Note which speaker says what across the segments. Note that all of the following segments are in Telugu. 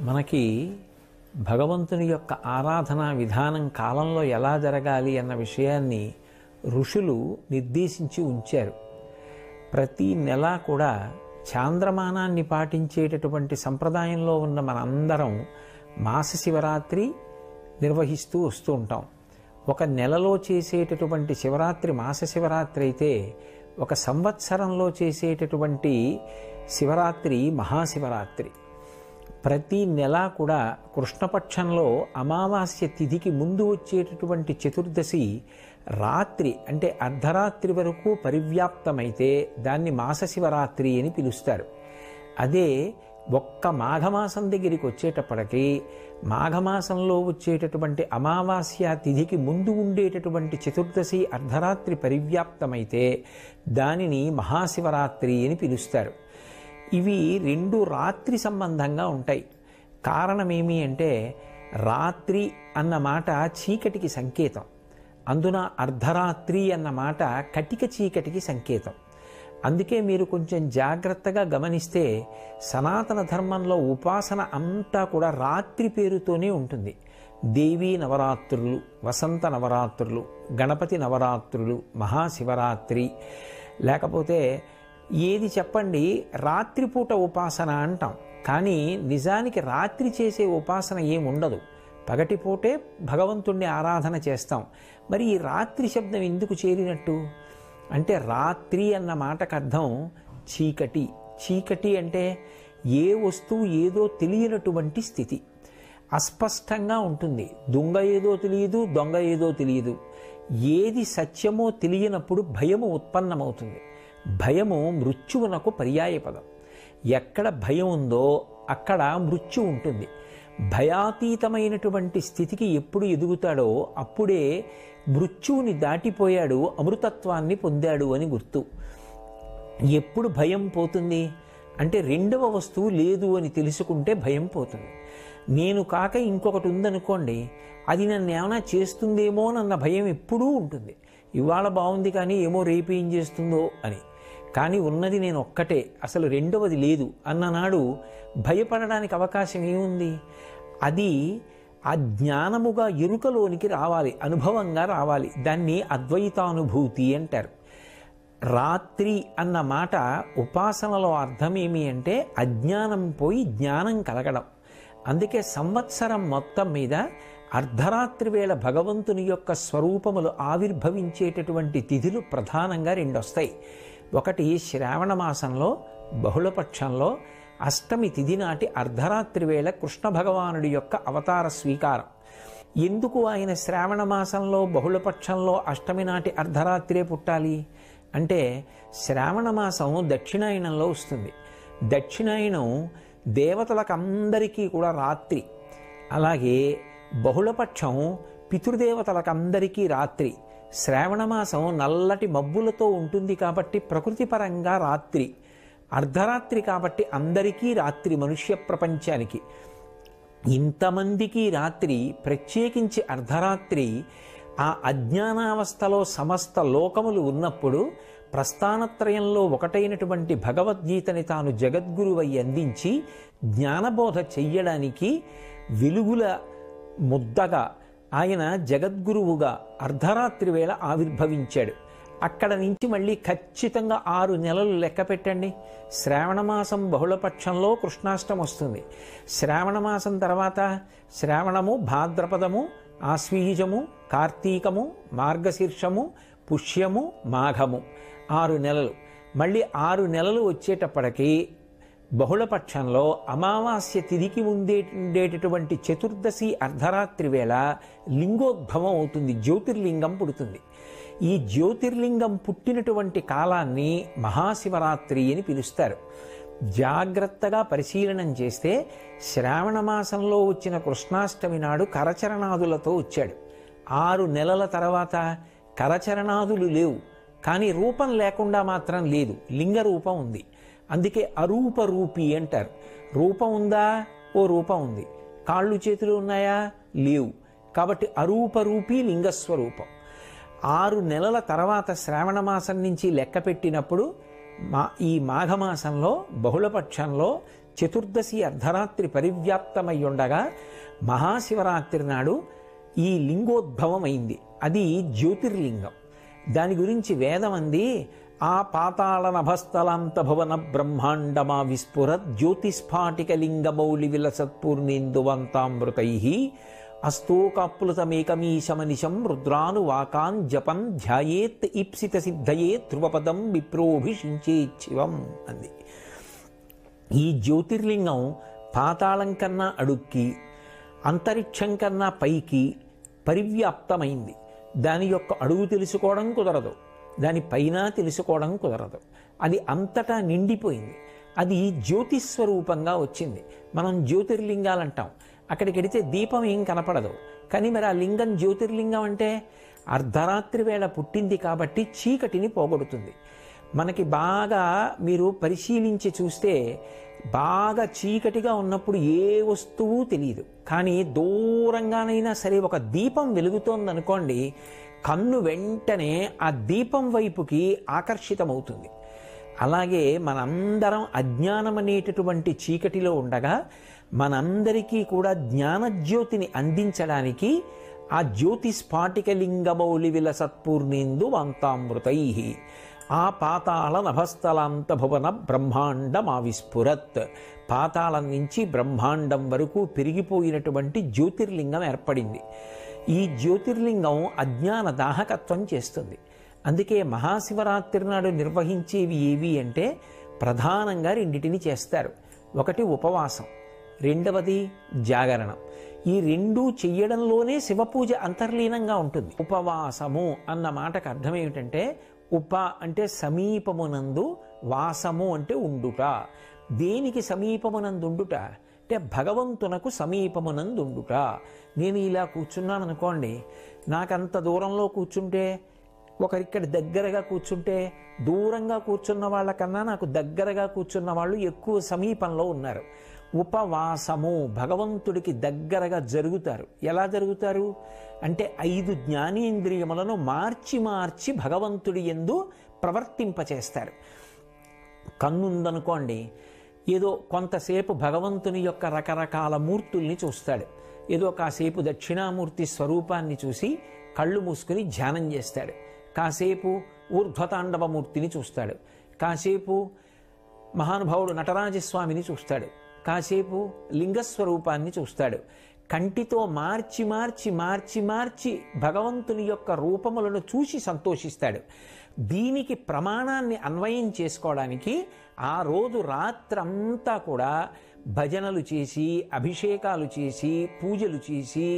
Speaker 1: మనకి భగవంతుని యొక్క ఆరాధనా విధానం కాలంలో ఎలా జరగాలి అన్న విషయాన్ని ఋషులు నిర్దేశించి ఉంచారు. ప్రతి నెల కూడా చాంద్రమానాన్ని పాటించేటటువంటి సంప్రదాయంలో ఉన్న మనందరం మాస శివరాత్రి నిర్వహిస్తూ వస్తూ ఉంటాం. ఒక నెలలో చేసేటటువంటి శివరాత్రి మాస శివరాత్రి అయితే, ఒక సంవత్సరంలో చేసేటటువంటి శివరాత్రి మహాశివరాత్రి. ప్రతి నెల కూడా కృష్ణపక్షంలో అమావాస్య తిథికి ముందు వచ్చేటటువంటి చతుర్దశి రాత్రి అంటే అర్ధరాత్రి వరకు పరివ్యాప్తమైతే దాన్ని మాస శివరాత్రి అని పిలుస్తారు. అదే ఒక్క మాఘమాసం దగ్గరికి వచ్చేటప్పటికీ మాఘమాసంలో వచ్చేటటువంటి అమావాస్య తిథికి ముందు ఉండేటటువంటి చతుర్దశి అర్ధరాత్రి పరివ్యాప్తమైతే దానిని మహాశివరాత్రి అని పిలుస్తారు. ఇవి రెండు రాత్రి సంబంధంగా ఉంటాయి. కారణమేమి అంటే, రాత్రి అన్న మాట చీకటికి సంకేతం, అందున అర్ధరాత్రి అన్న మాట కటిక చీకటికి సంకేతం. అందుకే మీరు కొంచెం జాగ్రత్తగా గమనిస్తే సనాతన ధర్మంలో ఉపాసన అంతా కూడా రాత్రి పేరుతోనే ఉంటుంది. దేవీ నవరాత్రులు, వసంత నవరాత్రులు, గణపతి నవరాత్రులు, మహాశివరాత్రి, లేకపోతే ఏది చెప్పండి రాత్రిపూట ఉపాసన అంటాం. కానీ నిజానికి రాత్రి చేసే ఉపాసన ఏముండదు, పగటిపూటే భగవంతుణ్ణి ఆరాధన చేస్తాం. మరి ఈ రాత్రి శబ్దం ఎందుకు చేరినట్టు అంటే, రాత్రి అన్న మాటకు అర్థం చీకటి. చీకటి అంటే ఏ వస్తువు ఏదో తెలియనటువంటి స్థితి, అస్పష్టంగా ఉంటుంది. దొంగ ఏదో తెలియదు, దొంగ ఏదో తెలియదు. ఏది సత్యమో తెలియనప్పుడు భయము ఉత్పన్నమవుతుంది. భయము మృత్యువునకు పర్యాయపదం. ఎక్కడ భయం ఉందో అక్కడ మృత్యు ఉంటుంది. భయాతీతమైనటువంటి స్థితికి ఎప్పుడు ఎదుగుతాడో అప్పుడే మృత్యువుని దాటిపోయాడు, అమృతత్వాన్ని పొందాడు అని గుర్తు. ఎప్పుడు భయం పోతుంది అంటే, రెండవ వస్తువు లేదు అని తెలుసుకుంటే భయం పోతుంది. నేను కాక ఇంకొకటి ఉందనుకోండి, అది నన్ను ఏమైనా చేస్తుందేమో అన్న భయం ఎప్పుడూ ఉంటుంది. ఇవాళ బాగుంది కానీ ఏమో రేపు ఏం చేస్తుందో అని. కానీ ఉన్నది నేను ఒక్కటే, అసలు రెండవది లేదు అన్ననాడు భయపడడానికి అవకాశం ఏముంది? అది ఆ జ్ఞానముగా ఎరుకలోనికి రావాలి, అనుభవంగా రావాలి. దాన్ని అద్వైతానుభూతి అంటారు. రాత్రి అన్న మాట ఉపాసనలో అర్థమేమి అంటే, అజ్ఞానం పోయి జ్ఞానం కలగడం. అందుకే సంవత్సరం మొత్తం మీద అర్ధరాత్రి వేళ భగవంతుని యొక్క స్వరూపములు ఆవిర్భవించేటటువంటి తిథులు ప్రధానంగా రెండు వస్తాయి. ఒకటి శ్రావణ మాసంలో బహుళపక్షంలో అష్టమి తిథి నాటి అర్ధరాత్రి వేళ కృష్ణ భగవానుడి యొక్క అవతార స్వీకారం. ఎందుకు ఆయన శ్రావణ మాసంలో బహుళపక్షంలో అష్టమి నాటి అర్ధరాత్రే పుట్టాలి అంటే, శ్రావణ మాసం దక్షిణాయనంలో వస్తుంది. దక్షిణాయనం దేవతలకందరికీ కూడా రాత్రి. అలాగే బహుళపక్షం పితృదేవతలకందరికీ రాత్రి. శ్రావణమాసం నల్లటి మబ్బులతో ఉంటుంది కాబట్టి ప్రకృతి పరంగా రాత్రి. అర్ధరాత్రి కాబట్టి అందరికీ రాత్రి, మనుష్య ప్రపంచానికి. ఇంతమందికి రాత్రి, ప్రత్యేకించి అర్ధరాత్రి. ఆ అజ్ఞానావస్థలో సమస్త లోకములు ఉన్నప్పుడు ప్రస్థానత్రయంలో ఒకటైనటువంటి భగవద్గీతని తాను జగద్గురువై అందించి జ్ఞానబోధ చెయ్యడానికి వెలుగుల ముద్దగా ఆయన జగద్గురువుగా అర్ధరాత్రి వేళ ఆవిర్భవించాడు. అక్కడ నుంచి మళ్ళీ ఖచ్చితంగా 6 నెలలు లెక్క పెట్టండి. శ్రావణమాసం బహుళపక్షంలో కృష్ణాష్టమి వస్తుంది. శ్రావణమాసం తర్వాత శ్రావణము, భాద్రపదము, ఆశ్వీజము, కార్తీకము, మార్గశీర్షము, పుష్యము, మాఘము, 6 నెలలు. మళ్ళీ 6 నెలలు వచ్చేటప్పటికీ బహుళపక్షంలో అమావాస్య తిథికి ఉండేటటువంటి చతుర్దశి అర్ధరాత్రి వేళ లింగోద్భవం అవుతుంది, జ్యోతిర్లింగం పుడుతుంది. ఈ జ్యోతిర్లింగం పుట్టినటువంటి కాలాన్ని మహాశివరాత్రి అని పిలుస్తారు. జాగ్రత్తగా పరిశీలనం చేస్తే శ్రావణ మాసంలో వచ్చిన కృష్ణాష్టమి నాడు కరచరణాదులతో వచ్చాడు. 6 నెలల తర్వాత కరచరణాదులు లేవు, కానీ రూపం లేకుండా మాత్రం లేదు, లింగ రూపం ఉంది. అందుకే అరూప రూపి అంటారు. రూపం ఉందా? ఓ రూపం ఉంది. కాళ్ళు చేతులు ఉన్నాయా? లేవు. కాబట్టి అరూప రూపి లింగస్వరూపం. 6 నెలల తర్వాత శ్రావణ మాసం నుంచి లెక్క పెట్టినప్పుడు ఈ మాఘమాసంలో బహుళపక్షంలో చతుర్దశి అర్ధరాత్రి పరివ్యాప్తమై ఉండగా మహాశివరాత్రి నాడు ఈ లింగోద్భవం అయింది. అది జ్యోతిర్లింగం. దాని గురించి వేదం అంది, ఆ పాతాళ నభస్థలాంత భువన బ్రహ్మాండమా విస్ఫురత్ జ్యోతిస్ఫాటిక లింగమౌళి విలసత్పూర్ణేందువంతామృతై అస్తోకాప్లుతమేకమీశమనిశం రుద్రానువాకాన్ జపం ధ్యాయేత్ ఈప్సిత సిద్ధయే ధ్రువపదం విప్రోభిషించేచ్చివం అంది. ఈ జ్యోతిర్లింగం పాతాళం కన్నా అడుక్కి, అంతరిక్షం కన్నా పైకి పరివ్యాప్తమైంది. దాని యొక్క అడుగు తెలుసుకోవడం కుదరదు, దాని పైన తెలుసుకోవడం కుదరదు. అది అంతటా నిండిపోయింది. అది జ్యోతిస్వరూపంగా వచ్చింది. మనం జ్యోతిర్లింగాలంటాం. అక్కడికి వెడితే దీపం ఏం కనపడదు. కానీ మరి ఆ లింగం జ్యోతిర్లింగం అంటే అర్ధరాత్రి వేళ పుట్టింది కాబట్టి చీకటిని పోగొడుతుంది. మనకి బాగా మీరు పరిశీలించి చూస్తే బాగా చీకటిగా ఉన్నప్పుడు ఏ వస్తువు తెలియదు. కానీ దూరంగానైనా సరే ఒక దీపం వెలుగుతోందనుకోండి, కన్ను వెంటనే ఆ దీపం వైపుకి ఆకర్షితమవుతుంది. అలాగే మనందరం అజ్ఞానం అనేటటువంటి చీకటిలో ఉండగా మనందరికీ కూడా జ్ఞానజ్యోతిని అందించడానికి ఆ జ్యోతి స్ఫాటికలింగమౌళి విలసత్పూర్ణేందు వంతామృతై ఆ పాతాళ నభస్థలాంత భువన బ్రహ్మాండమావిస్ఫురత్, పాతాళం నుంచి బ్రహ్మాండం వరకు పెరిగిపోయినటువంటి జ్యోతిర్లింగం ఏర్పడింది. ఈ జ్యోతిర్లింగం అజ్ఞాన దాహకత్వం చేస్తుంది. అందుకే మహాశివరాత్రి నాడు నిర్వహించేవి ఏవి అంటే ప్రధానంగా రెండిటిని చేస్తారు. ఒకటి ఉపవాసం, రెండవది జాగరణం. ఈ రెండూ చెయ్యడంలోనే శివపూజ అంతర్లీనంగా ఉంటుంది. ఉపవాసము అన్న మాటకు అర్థం ఏమిటంటే, ఉప అంటే సమీపమునందు, వాసము అంటే ఉండుట. దేనికి సమీపమునందు ఉండుట అంటే భగవంతునకు సమీపమునందు ఉండుట. నేను ఇలా కూర్చున్నాను అనుకోండి, నాకంత దూరంలో కూర్చుంటే, ఒకరిక్కడ దగ్గరగా కూర్చుంటే, దూరంగా కూర్చున్న వాళ్ళకన్నా నాకు దగ్గరగా కూర్చున్న వాళ్ళు ఎక్కువ సమీపంలో ఉన్నారు. ఉపవాసము, భగవంతుడికి దగ్గరగా జరుగుతారు. ఎలా జరుగుతారు అంటే 5 జ్ఞానేంద్రియములను మార్చి మార్చి భగవంతుడి యందు ప్రవర్తింపచేస్తారు. కన్నుందనుకోండి, ఏదో కొంతసేపు భగవంతుని యొక్క రకరకాల మూర్తుల్ని చూస్తాడు. ఏదో కాసేపు దక్షిణామూర్తి స్వరూపాన్ని చూసి కళ్ళు మూసుకుని ధ్యానం చేస్తాడు. కాసేపు ఊర్ధ్వతాండవమూర్తిని చూస్తాడు. కాసేపు మహానుభావుడు నటరాజస్వామిని చూస్తాడు. కాసేపు లింగస్వరూపాన్ని చూస్తాడు. కంటితో మార్చి మార్చి మార్చి మార్చి భగవంతుని యొక్క రూపములను చూసి సంతోషిస్తాడు. దీనికి ప్రమాణాన్ని అన్వయం చేసుకోవడానికి ఆ రోజు రాత్రంతా కూడా భజనలు చేసి, అభిషేకాలు చేసి, పూజలు చేసి,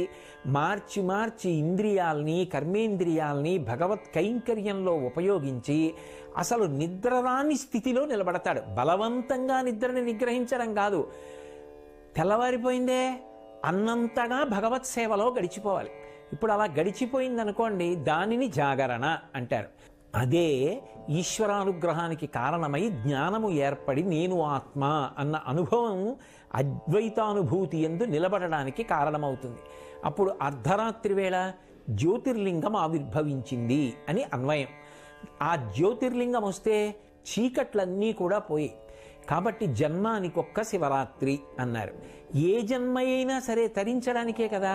Speaker 1: మార్చి మార్చి ఇంద్రియాల్ని, కర్మేంద్రియాల్ని భగవత్ కైంకర్యంలో ఉపయోగించి అసలు నిద్రరాని స్థితిలో నిలబడతాడు. బలవంతంగా నిద్రని నిగ్రహించడం కాదు. తెల్లవారిపోయిందే అన్నంతగా భగవత్ సేవలో గడిచిపోవాలి. ఇప్పుడు అలా గడిచిపోయిందనుకోండి, దానిని జాగరణ అంటారు. అదే ఈశ్వరానుగ్రహానికి కారణమై జ్ఞానము ఏర్పడి నేను ఆత్మ అన్న అనుభవం అద్వైతానుభూతి యందు నిలబడడానికి కారణమవుతుంది. అప్పుడు అర్ధరాత్రి వేళ జ్యోతిర్లింగం ఆవిర్భవించింది అని అన్వయం. ఆ జ్యోతిర్లింగం వస్తే చీకట్లన్నీ కూడా పోయి, కాబట్టి జన్మానికొక్క శివరాత్రి అన్నారు. ఏ జన్మ అయినా సరే తరించడానికే కదా.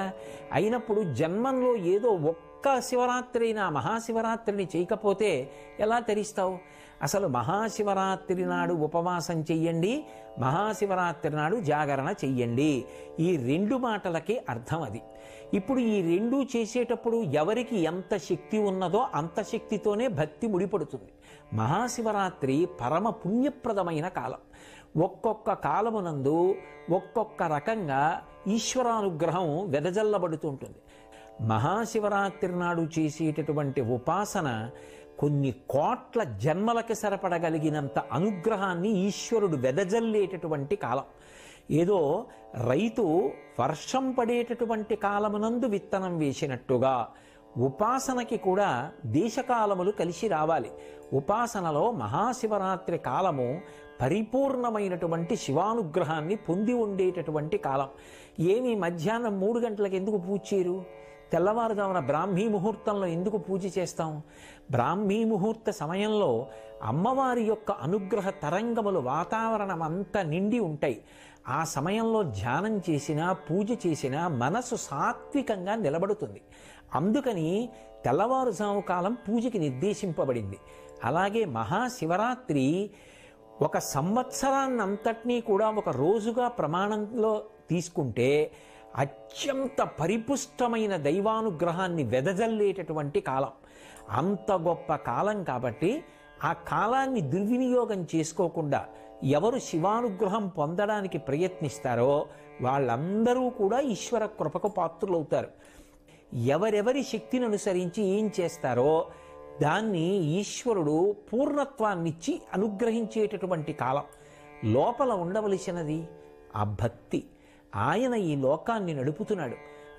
Speaker 1: అయినప్పుడు జన్మంలో ఏదో ఒక్క శివరాత్రి అయినా మహాశివరాత్రిని చేయకపోతే ఎలా తరిస్తావు? అసలు మహాశివరాత్రి నాడు ఉపవాసం చెయ్యండి, మహాశివరాత్రి నాడు జాగరణ చెయ్యండి. ఈ 2 మాటలకి అర్థం అది. ఇప్పుడు ఈ 2 చేసేటప్పుడు ఎవరికి ఎంత శక్తి ఉన్నదో అంత శక్తితోనే భక్తి ముడిపడుతుంది. మహాశివరాత్రి పరమ పుణ్యప్రదమైన కాలం. ఒక్కొక్క కాలమునందు ఒక్కొక్క రకంగా ఈశ్వరానుగ్రహం వెదజల్లబడుతుంటుంది. మహాశివరాత్రి నాడు చేసేటటువంటి ఉపాసన కొన్ని కోట్ల జన్మలకి సరిపడగలిగినంత అనుగ్రహాన్ని ఈశ్వరుడు వెదజల్లేటటువంటి కాలం. ఏదో రైతు వర్షం పడేటటువంటి కాలమునందు విత్తనం వేసినట్టుగా ఉపాసనకి కూడా దేశకాలములు కలిసి రావాలి. ఉపాసనలో మహాశివరాత్రి కాలము పరిపూర్ణమైనటువంటి శివానుగ్రహాన్ని పొంది ఉండేటటువంటి కాలం. ఏమి మధ్యాహ్నం 3 గంటలకు ఎందుకు పూజ చేయరు? తెల్లవారుజామున బ్రాహ్మీ ముహూర్తంలో ఎందుకు పూజ చేస్తాం? బ్రాహ్మీ ముహూర్త సమయంలో అమ్మవారి యొక్క అనుగ్రహ తరంగములు వాతావరణం అంతా నిండి ఉంటాయి. ఆ సమయంలో ధ్యానం చేసినా పూజ చేసినా మనసు సాత్వికంగా నిలబడుతుంది. అందుకని తెల్లవారుజాము కాలం పూజకి నిర్దేశింపబడింది. అలాగే మహాశివరాత్రి ఒక సంవత్సరాన్నంతటినీ కూడా ఒక రోజుగా ప్రమాణంలో తీసుకుంటే అత్యంత పరిపుష్టమైన దైవానుగ్రహాన్ని వెదజల్లేటటువంటి కాలం. అంత గొప్ప కాలం కాబట్టి ఆ కాలాన్ని దుర్వినియోగం చేసుకోకుండా ఎవరు శివానుగ్రహం పొందడానికి ప్రయత్నిస్తారో వాళ్ళందరూ కూడా ఈశ్వర కృపకు పాత్రులవుతారు. ఎవరెవరి శక్తిని అనుసరించి ఏం చేస్తారో దాన్ని ఈశ్వరుడు పూర్ణత్వాన్నిచ్చి అనుగ్రహించేటటువంటి కాలం. లోపల ఉండవలసినది ఆ భక్తి. ఆయన ఈ లోకాన్ని నడుపుతున్నాడు.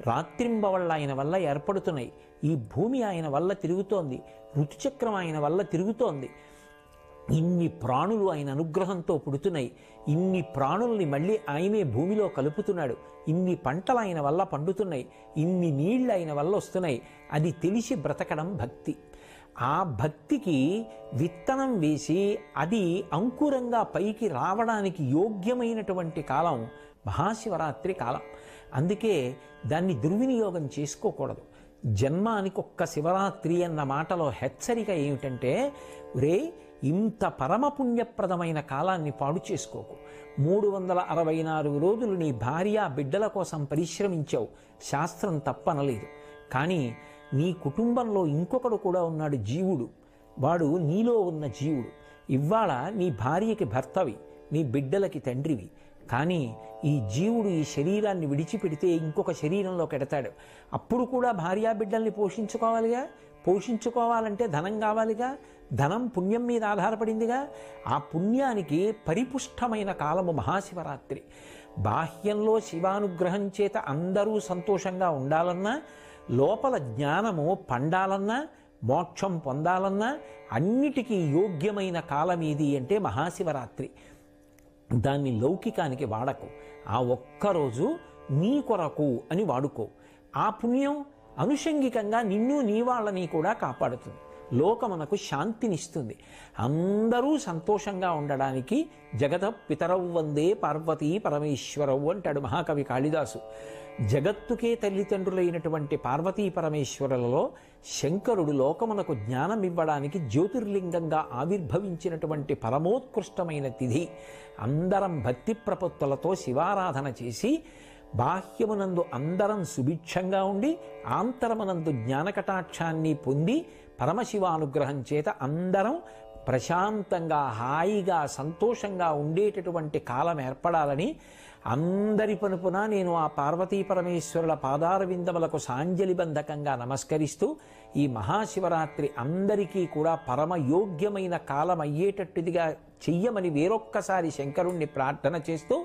Speaker 1: రాత్రింబవళ్ళ ఆయన వల్ల ఏర్పడుతున్నాయి. ఈ భూమి ఆయన వల్ల తిరుగుతోంది. ఋతుచక్రం ఆయన వల్ల తిరుగుతోంది. ఇన్ని ప్రాణులు ఆయన అనుగ్రహంతో పుడుతున్నాయి. ఇన్ని ప్రాణుల్ని మళ్ళీ ఆయనే భూమిలో కలుపుతున్నాడు. ఇన్ని పంటలు ఆయన వల్ల పండుతున్నాయి. ఇన్ని నీళ్లు ఆయన వల్ల వస్తున్నాయి. అది తెలిసి బ్రతకడం భక్తి. ఆ భక్తికి విత్తనం వేసి అది అంకురంగా పైకి రావడానికి యోగ్యమైనటువంటి కాలం మహాశివరాత్రి కాలం. అందుకే దాన్ని దుర్వినియోగం చేసుకోకూడదు. జన్మానికి ఒక్క శివరాత్రి అన్న మాటలో హెచ్చరిక ఏమిటంటే, రే ఇంత పరమపుణ్యప్రదమైన కాలాన్ని పాడు చేసుకోకు. 364 రోజులు నీ భార్య బిడ్డల కోసం పరిశ్రమించావు, శాస్త్రం తప్పనలేదు. కానీ నీ కుటుంబంలో ఇంకొకడు కూడా ఉన్నాడు, జీవుడు. వాడు నీలో ఉన్న జీవుడు. ఇవాళ నీ భార్యకి భర్తవి, నీ బిడ్డలకి తండ్రివి. కానీ ఈ జీవుడు ఈ శరీరాన్ని విడిచిపెడితే ఇంకొక శరీరంలోకి ఎడతాడు. అప్పుడు కూడా భార్యా బిడ్డల్ని పోషించుకోవాలిగా. పోషించుకోవాలంటే ధనం కావాలిగా. ధనం పుణ్యం మీద ఆధారపడిందిగా. ఆ పుణ్యానికి పరిపుష్టమైన కాలము మహాశివరాత్రి. బాహ్యంలో శివానుగ్రహం చేత అందరూ సంతోషంగా ఉండాలన్నా, లోపల జ్ఞానము పండాలన్నా, మోక్షం పొందాలన్నా అన్నిటికీ యోగ్యమైన కాలం ఏది అంటే మహాశివరాత్రి. దాన్ని లౌకికానికి వాడకు. ఆ ఒక్కరోజు నీ కొరకు అని వాడుకో. ఆ పుణ్యం అనుషంగికంగా నిన్ను నీ వాళ్ళని కూడా కాపాడుతుంది. లోకమునకు శాంతినిస్తుంది. అందరూ సంతోషంగా ఉండడానికి జగత పితరవు వందే పార్వతీ పరమేశ్వరవు అంటాడు మహాకవి కాళిదాసు. జగత్తుకే తల్లిదండ్రులైనటువంటి పార్వతీ పరమేశ్వరులలో శంకరుడు లోకమునకు జ్ఞానం ఇవ్వడానికి జ్యోతిర్లింగంగా ఆవిర్భవించినటువంటి పరమోత్కృష్టమైన తిథి. అందరం భక్తి ప్రపత్తులతో శివారాధన చేసి బాహ్యమునందు అందరం సుభిక్షంగా ఉండి ఆంతరమునందు జ్ఞానకటాక్షాన్ని పొంది పరమశివానుగ్రహం చేత అందరం ప్రశాంతంగా హాయిగా సంతోషంగా ఉండేటటువంటి కాలం ఏర్పడాలని అందరి పనుపున నేను ఆ పార్వతీ పరమేశ్వరుల పాదార విందములకు సాంజలిబంధకంగా నమస్కరిస్తూ ఈ మహాశివరాత్రి అందరికీ కూడా పరమయోగ్యమైన కాలం అయ్యేటట్టుదిగా చెయ్యమని వేరొక్కసారి శంకరుణ్ణి ప్రార్థన చేస్తూ